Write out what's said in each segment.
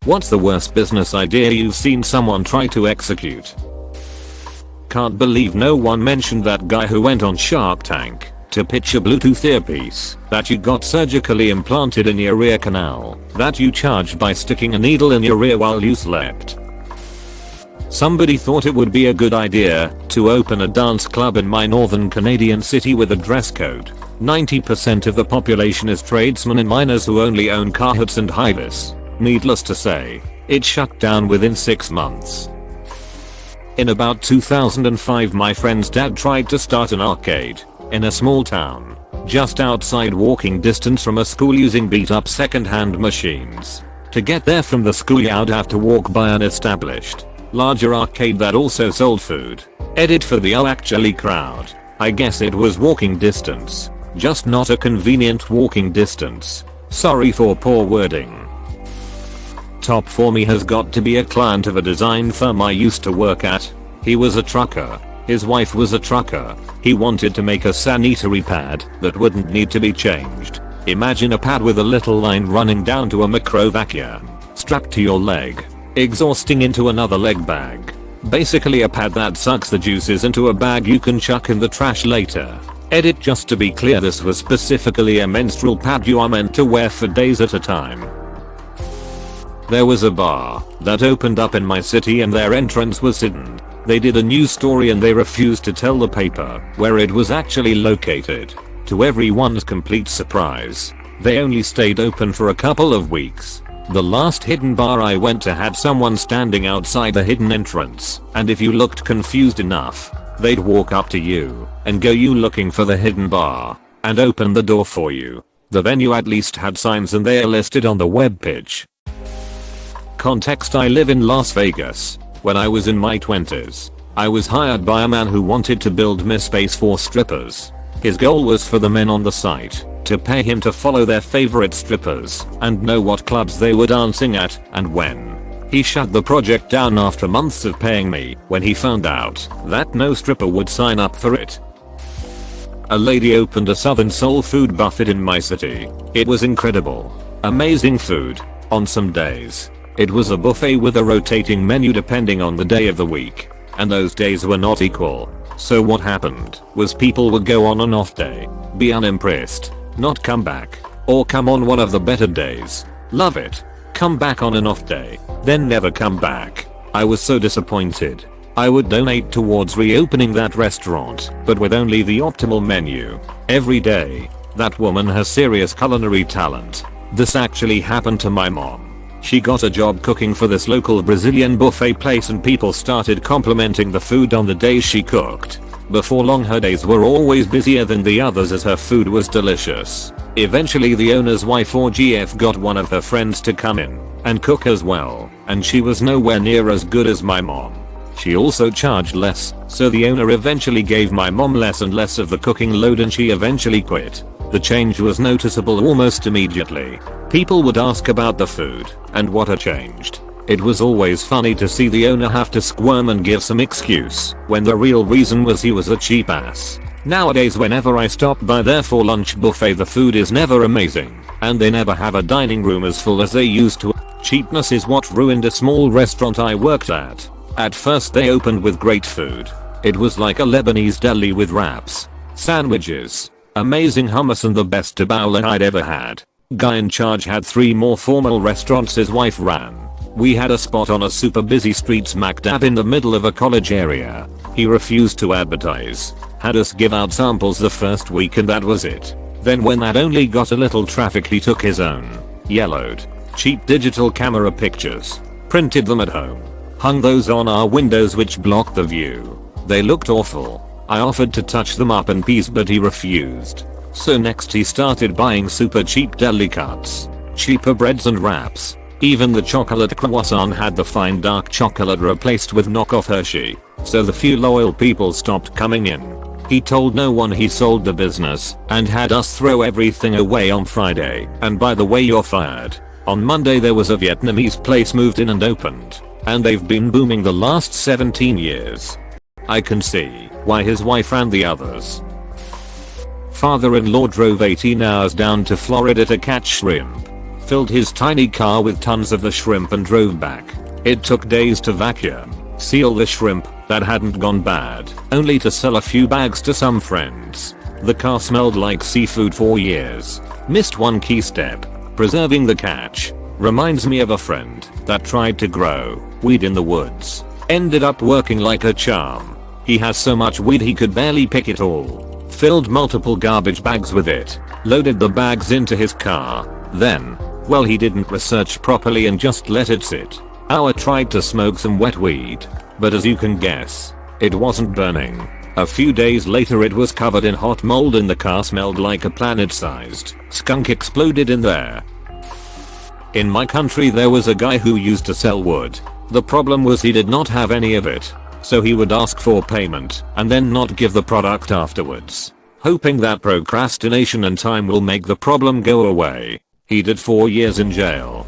What's the worst business idea you've seen someone try to execute? Can't believe no one mentioned that guy who went on Shark Tank to pitch a Bluetooth earpiece that you got surgically implanted in your ear canal that you charged by sticking a needle in your ear while you slept. Somebody thought it would be a good idea to open a dance club in my northern Canadian city with a dress code. 90% of the population is tradesmen and miners who only own car huts and hives. Needless to say, it shut down within 6 months. In about 2005 my friend's dad tried to start an arcade in a small town just outside walking distance from a school using beat up second-hand machines. To get there from the school you'd have to walk by an established larger arcade that also sold food. Edit for the actually crowd. I guess it was walking distance, just not a convenient walking distance. Sorry for poor wording. Top for me has got to be a client of a design firm I used to work at. He was a trucker. His wife was a trucker. He wanted to make a sanitary pad that wouldn't need to be changed. Imagine a pad with a little line running down to a microvacua strapped to your leg, exhausting into another leg bag. Basically a pad that sucks the juices into a bag you can chuck in the trash later. Edit just to be clear, this was specifically a menstrual pad you are meant to wear for days at a time. There was a bar that opened up in my city and their entrance was hidden. They did a news story and they refused to tell the paper where it was actually located. To everyone's complete surprise, they only stayed open for a couple of weeks. The last hidden bar I went to had someone standing outside the hidden entrance, and if you looked confused enough, they'd walk up to you and go you looking for the hidden bar and open the door for you. The venue at least had signs and they are listed on the webpage. Context: I live in Las Vegas. When I was in my 20s, I was hired by a man who wanted to build me space for strippers. His goal was for the men on the site to pay him to follow their favorite strippers and know what clubs they were dancing at and when. He shut the project down after months of paying me when he found out that no stripper would sign up for it. A lady opened a Southern soul food buffet in my city. It was incredible. Amazing food. On some days, it was a buffet with a rotating menu depending on the day of the week, and those days were not equal. So what happened was people would go on an off day, be unimpressed, not come back, or come on one of the better days, love it, come back on an off day, then never come back. I was so disappointed. I would donate towards reopening that restaurant, but with only the optimal menu every day. That woman has serious culinary talent. This actually happened to my mom. She got a job cooking for this local Brazilian buffet place and people started complimenting the food on the days she cooked. Before long her days were always busier than the others as her food was delicious. Eventually the owner's wife or GF got one of her friends to come in and cook as well, and she was nowhere near as good as my mom. She also charged less, so the owner eventually gave my mom less and less of the cooking load and she eventually quit. The change was noticeable almost immediately. People would ask about the food and what had changed. It was always funny to see the owner have to squirm and give some excuse when the real reason was he was a cheap ass. Nowadays whenever I stop by their for lunch buffet the food is never amazing, and they never have a dining room as full as they used to. Cheapness is what ruined a small restaurant I worked at. At first they opened with great food. It was like a Lebanese deli with wraps, sandwiches, amazing hummus and the best tabbouleh I'd ever had. Guy in charge had 3 more formal restaurants his wife ran. We had a spot on a super busy street smack dab in the middle of a college area. He refused to advertise, had us give out samples the first week and that was it. Then when that only got a little traffic he took his own yellowed, cheap digital camera pictures, printed them at home, hung those on our windows which blocked the view. They looked awful. I offered to touch them up in peace but he refused. So next he started buying super cheap deli cuts, cheaper breads and wraps. Even the chocolate croissant had the fine dark chocolate replaced with knockoff Hershey, so the few loyal people stopped coming in. He told no one he sold the business and had us throw everything away on Friday. And by the way, you're fired. On Monday there was a Vietnamese place moved in and opened, and they've been booming the last 17 years. I can see why his wife ran the others. Father-in-law drove 18 hours down to Florida to catch shrimp. filled his tiny car with tons of the shrimp and drove back. It took days to vacuum, seal the shrimp that hadn't gone bad, only to sell a few bags to some friends. The car smelled like seafood for years. Missed one key step. Preserving the catch. Reminds me of a friend that tried to grow weed in the woods. Ended up working like a charm. He has so much weed he could barely pick it all. Filled multiple garbage bags with it. Loaded the bags into his car. Then, well, he didn't research properly and just let it sit. Our tried to smoke some wet weed, but as you can guess, it wasn't burning. A few days later it was covered in hot mold and the car smelled like a planet-sized skunk exploded in there. In my country there was a guy who used to sell wood. The problem was he did not have any of it, so he would ask for payment and then not give the product afterwards, hoping that procrastination and time will make the problem go away. He did 4 years in jail.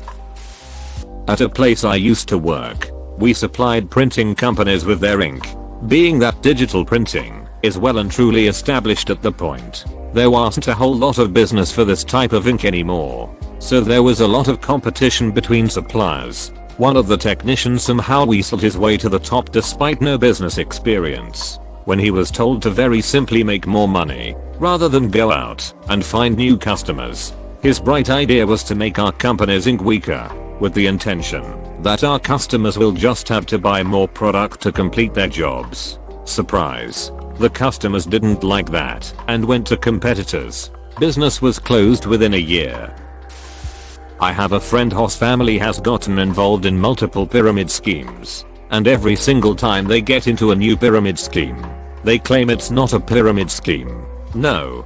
At a place I used to work, we supplied printing companies with their ink. Being that digital printing is well and truly established at the point, there wasn't a whole lot of business for this type of ink anymore. So there was a lot of competition between suppliers. One of the technicians somehow weaseled his way to the top despite no business experience. When he was told to very simply make more money, rather than go out and find new customers, his bright idea was to make our company's ink weaker, with the intention that our customers will just have to buy more product to complete their jobs. Surprise. The customers didn't like that and went to competitors. Business was closed within a year. I have a friend whose family has gotten involved in multiple pyramid schemes, and every single time they get into a new pyramid scheme, they claim it's not a pyramid scheme. No,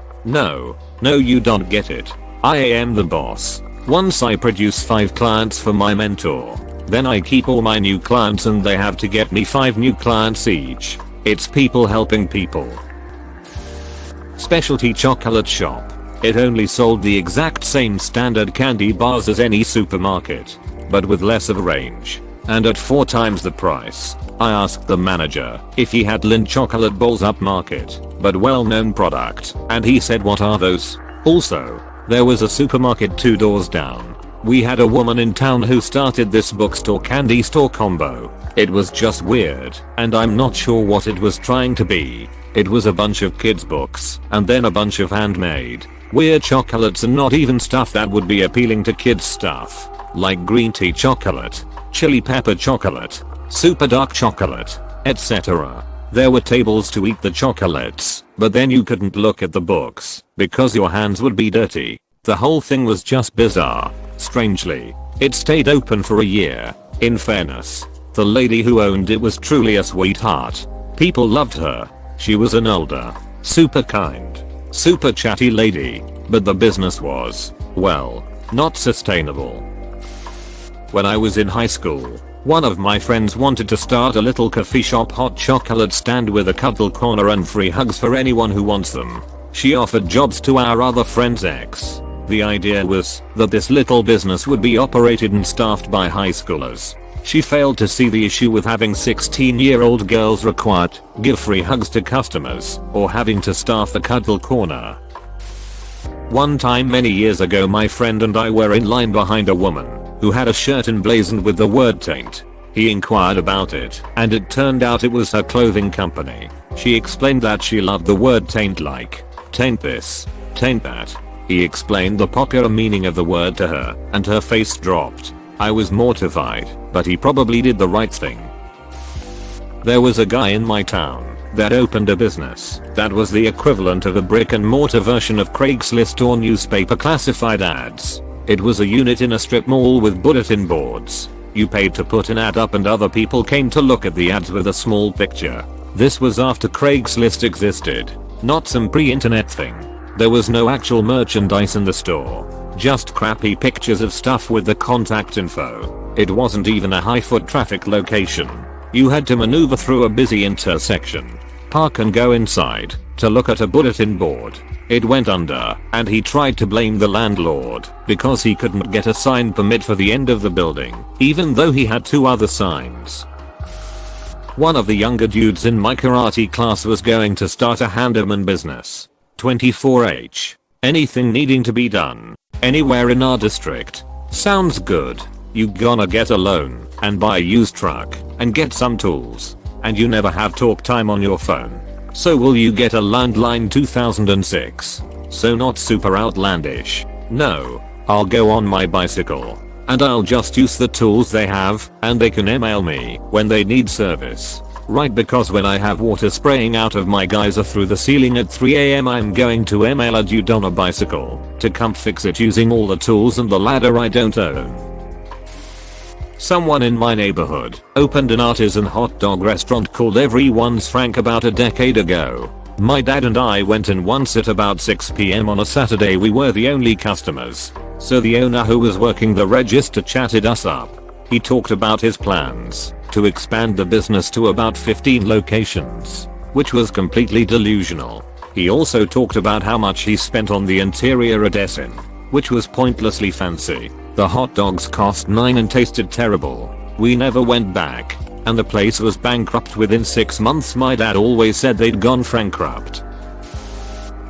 you don't get it. I am the boss. Once I produce 5 clients for my mentor, then I keep all my new clients and they have to get me 5 new clients each. It's people helping people. Specialty chocolate shop. It only sold the exact same standard candy bars as any supermarket, but with less of a range, and at 4 times the price. I asked the manager if he had Lindt chocolate balls upmarket, but well-known product, and he said, what are those? Also, there was a supermarket 2 doors down. We had a woman in town who started this bookstore candy store combo. It was just weird, and I'm not sure what it was trying to be. It was a bunch of kids books, and then a bunch of handmade, weird chocolates, and not even stuff that would be appealing to kids stuff, like green tea chocolate, chili pepper chocolate, super dark chocolate, etc. There were tables to eat the chocolates, but then you couldn't look at the books, because your hands would be dirty. The whole thing was just bizarre. Strangely, it stayed open for a year. In fairness, the lady who owned it was truly a sweetheart. People loved her. She was an older, super kind, super chatty lady, but the business was, well, not sustainable. When I was in high school, one of my friends wanted to start a little coffee shop hot chocolate stand with a cuddle corner and free hugs for anyone who wants them. She offered jobs to our other friend's ex. The idea was that this little business would be operated and staffed by high schoolers. She failed to see the issue with having 16-year-old girls required give free hugs to customers or having to staff the cuddle corner. One time many years ago, my friend and I were in line behind a woman who had a shirt emblazoned with the word taint. He inquired about it, and it turned out it was her clothing company. She explained that she loved the word taint, like taint this, taint that. He explained the popular meaning of the word to her, and her face dropped. I was mortified, but he probably did the right thing. There was a guy in my town that opened a business that was the equivalent of a brick and mortar version of Craigslist or newspaper classified ads. It was a unit in a strip mall with bulletin boards. You paid to put an ad up and other people came to look at the ads with a small picture. This was after Craigslist existed, not some pre-internet thing. There was no actual merchandise in the store, just crappy pictures of stuff with the contact info. It wasn't even a high foot traffic location. You had to maneuver through a busy intersection, park and go inside to look at a bulletin board. It went under, and he tried to blame the landlord because he couldn't get a sign permit for the end of the building, even though he had 2 other signs. One of the younger dudes in my karate class was going to start a handyman business. 24H. Anything needing to be done, anywhere in our district. Sounds good. You gonna get a loan and buy a used truck and get some tools, and you never have talk time on your phone. So will you get a landline 2006? So not super outlandish. No, I'll go on my bicycle and I'll just use the tools they have and they can email me when they need service. Right, because when I have water spraying out of my geyser through the ceiling at 3 AM I'm going to email a dude on a bicycle to come fix it using all the tools and the ladder I don't own. Someone in my neighborhood opened an artisan hot dog restaurant called Everyone's Frank about a decade ago. My dad and I went in once at about 6 PM on a Saturday. We were the only customers, so the owner who was working the register chatted us up. He talked about his plans to expand the business to about 15 locations, which was completely delusional. He also talked about how much he spent on the interior at Essen, which was pointlessly fancy. The hot dogs cost $9 and tasted terrible. We never went back, and the place was bankrupt within 6 months. My dad always said they'd gone bankrupt.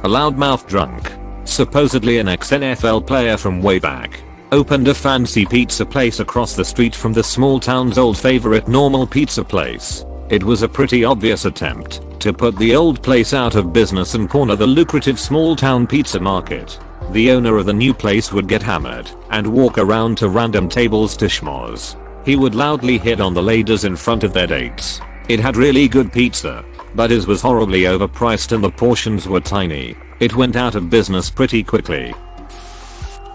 A loudmouth drunk, supposedly an ex-NFL player from way back, opened a fancy pizza place across the street from the small town's old favorite normal pizza place. It was a pretty obvious attempt to put the old place out of business and corner the lucrative small town pizza market. The owner of the new place would get hammered and walk around to random tables to schmoz. He would loudly hit on the ladies in front of their dates. It had really good pizza, but his was horribly overpriced and the portions were tiny. It went out of business pretty quickly.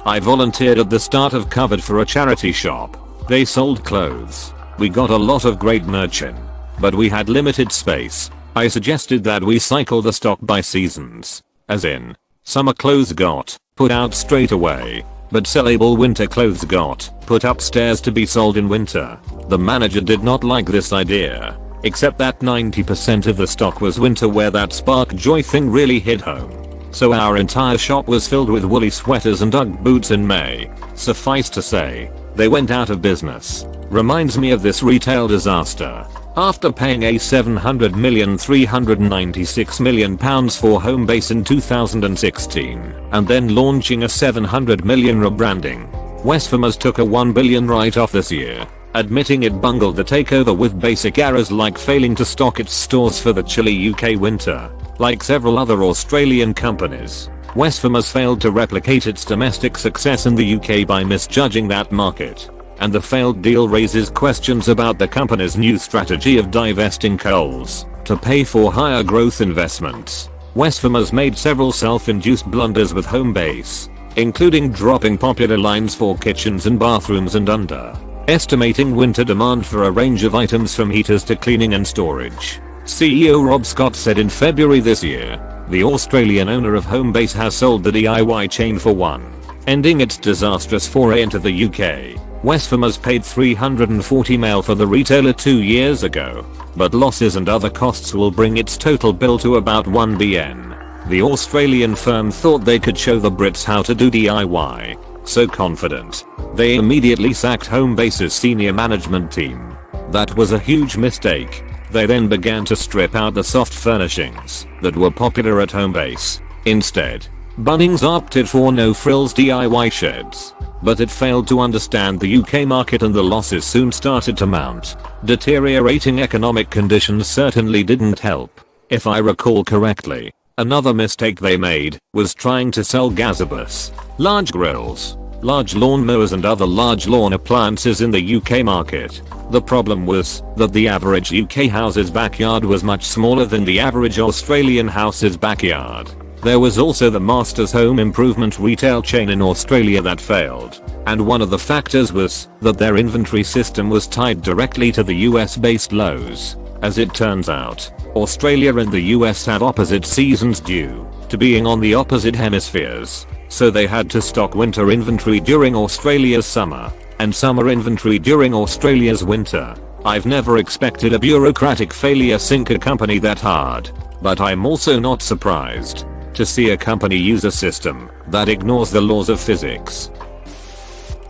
I volunteered at the start of COVID for a charity shop. They sold clothes. We got a lot of great merch in, but we had limited space. I suggested that we cycle the stock by seasons, as in, summer clothes got put out straight away, but sellable winter clothes got put upstairs to be sold in winter. The manager did not like this idea, except that 90% of the stock was winter wear. That spark joy thing really hit home. So our entire shop was filled with woolly sweaters and Ugg boots in May. Suffice to say, they went out of business. Reminds me of this retail disaster. After paying a £700,396 million for Homebase in 2016, and then launching a $700 million rebranding, Westfarmers took a $1 billion write-off this year, admitting it bungled the takeover with basic errors like failing to stock its stores for the chilly UK winter. Like several other Australian companies, Westfarmers failed to replicate its domestic success in the UK by misjudging that market. And the failed deal raises questions about the company's new strategy of divesting Coles to pay for higher growth investments. Westfarmers made several self-induced blunders with Homebase, including dropping popular lines for kitchens and bathrooms and underestimating winter demand for a range of items from heaters to cleaning and storage. CEO Rob Scott said in February this year, the Australian owner of Homebase has sold the DIY chain for $1, ending its disastrous foray into the UK. Westfarmers paid $340 million for the retailer 2 years ago, but losses and other costs will bring its total bill to about $1 billion. The Australian firm thought they could show the Brits how to do DIY. So confident, they immediately sacked Homebase's senior management team. That was a huge mistake. They then began to strip out the soft furnishings that were popular at Homebase. Instead, Bunnings opted for no-frills DIY sheds, but it failed to understand the UK market and the losses soon started to mount. Deteriorating economic conditions certainly didn't help. If I recall correctly, another mistake they made was trying to sell gazebos, large grills, large lawn mowers and other large lawn appliances in the UK market. The problem was that the average UK house's backyard was much smaller than the average Australian house's backyard. There was also the Masters Home Improvement retail chain in Australia that failed, and one of the factors was that their inventory system was tied directly to the US-based Lowe's. As it turns out, Australia and the US have opposite seasons due to being on the opposite hemispheres, so they had to stock winter inventory during Australia's summer, and summer inventory during Australia's winter. I've never expected a bureaucratic failure sink a company that hard, but I'm also not surprised to see a company use a system that ignores the laws of physics.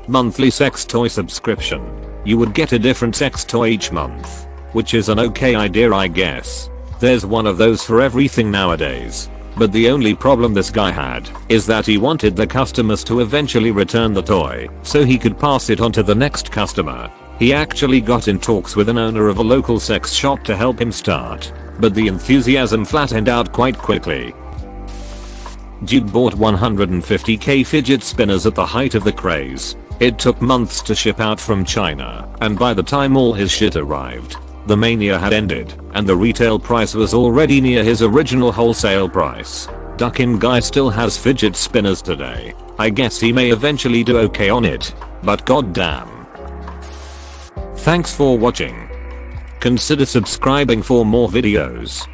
Monthly sex toy subscription. You would get a different sex toy each month, which is an okay idea I guess. There's one of those for everything nowadays. But the only problem this guy had is that he wanted the customers to eventually return the toy so he could pass it on to the next customer. He actually got in talks with an owner of a local sex shop to help him start, but the enthusiasm flattened out quite quickly. Jude bought 150k fidget spinners at the height of the craze. It took months to ship out from China, and by the time all his shit arrived, the mania had ended, and the retail price was already near his original wholesale price. Duckin' guy still has fidget spinners today. I guess he may eventually do okay on it, but goddamn. Thanks for watching. Consider subscribing for more videos.